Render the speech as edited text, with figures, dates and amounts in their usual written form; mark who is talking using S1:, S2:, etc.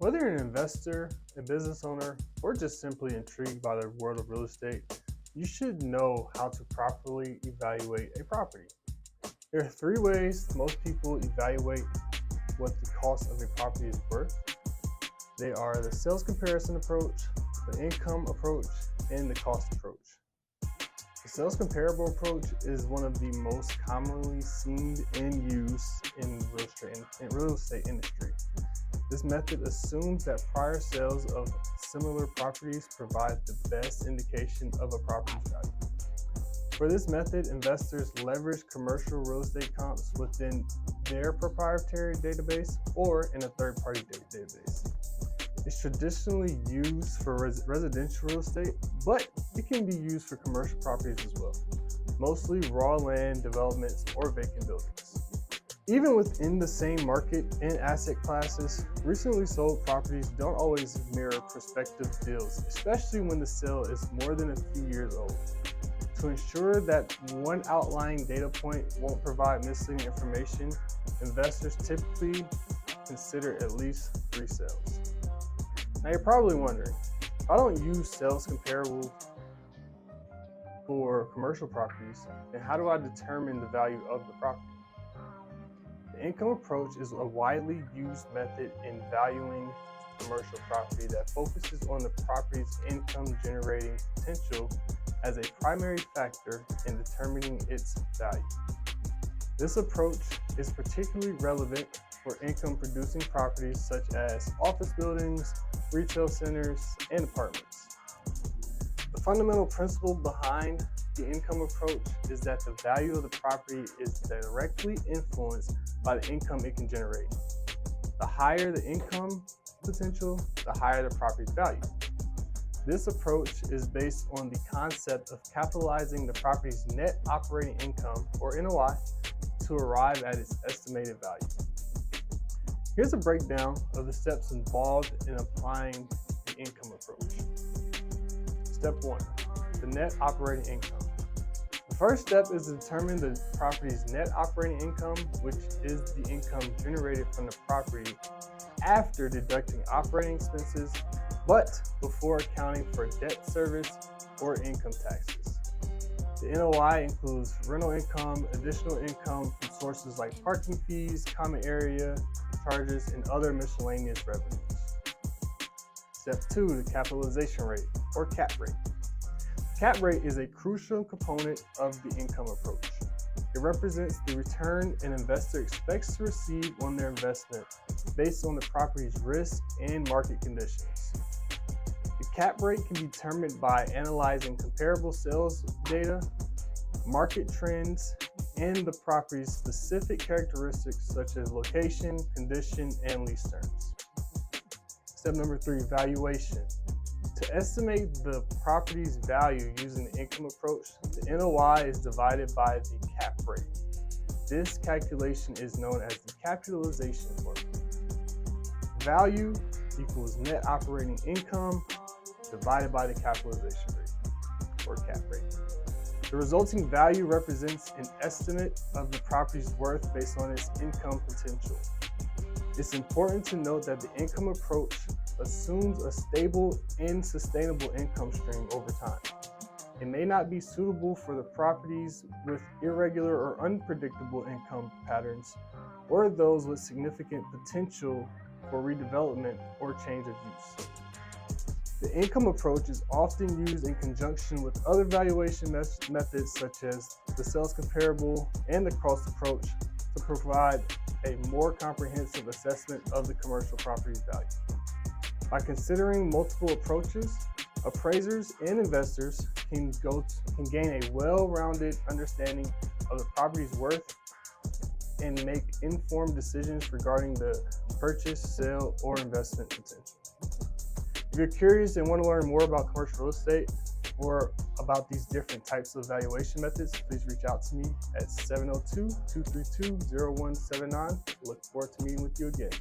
S1: Whether you're an investor, a business owner, or just simply intrigued by the world of real estate, you should know how to properly evaluate a property. There are three ways most people evaluate what the cost of a property is worth. They are the sales comparison approach, the income approach, and the cost approach. The sales comparable approach is one of the most commonly seen and used in real estate industry. This method assumes that prior sales of similar properties provide the best indication of a property's value. For this method, investors leverage commercial real estate comps within their proprietary database or in a third-party database. It's traditionally used for residential real estate, but it can be used for commercial properties as well, mostly raw land developments or vacant buildings. Even within the same market and asset classes, recently sold properties don't always mirror prospective deals, especially when the sale is more than a few years old. To ensure that one outlying data point won't provide misleading information, investors typically consider at least 3 sales. Now you're probably wondering, if I don't use sales comparable for commercial properties, then how do I determine the value of the property? The income approach is a widely used method in valuing commercial property that focuses on the property's income generating potential as a primary factor in determining its value. This approach is particularly relevant for income producing properties such as office buildings, retail centers, and apartments. The fundamental principle behind the income approach is that the value of the property is directly influenced by the income it can generate. The higher the income potential, the higher the property's value. This approach is based on the concept of capitalizing the property's net operating income, or NOI, to arrive at its estimated value. Here's a breakdown of the steps involved in applying the income approach. Step 1, the net operating income. The first step is to determine the property's net operating income, which is the income generated from the property after deducting operating expenses, but before accounting for debt service or income taxes. The NOI includes rental income, additional income from sources like parking fees, common area charges, and other miscellaneous revenues. Step 2, the capitalization rate, or cap rate. Cap rate is a crucial component of the income approach. It represents the return an investor expects to receive on their investment based on the property's risk and market conditions. The cap rate can be determined by analyzing comparable sales data, market trends, and the property's specific characteristics such as location, condition, and lease terms. Step number 3, valuation. To estimate the property's value using the income approach, the NOI is divided by the cap rate. This calculation is known as the capitalization formula. Value equals net operating income divided by the capitalization rate, or cap rate. The resulting value represents an estimate of the property's worth based on its income potential. It's important to note that the income approach assumes a stable and sustainable income stream over time. It may not be suitable for the properties with irregular or unpredictable income patterns, or those with significant potential for redevelopment or change of use. The income approach is often used in conjunction with other valuation methods such as the sales comparable and the cost approach to provide a more comprehensive assessment of the commercial property's value. By considering multiple approaches, appraisers and investors can gain a well-rounded understanding of the property's worth and make informed decisions regarding the purchase, sale, or investment potential. If you're curious and want to learn more about commercial real estate or about these different types of valuation methods, please reach out to me at 702-232-0179. Look forward to meeting with you again.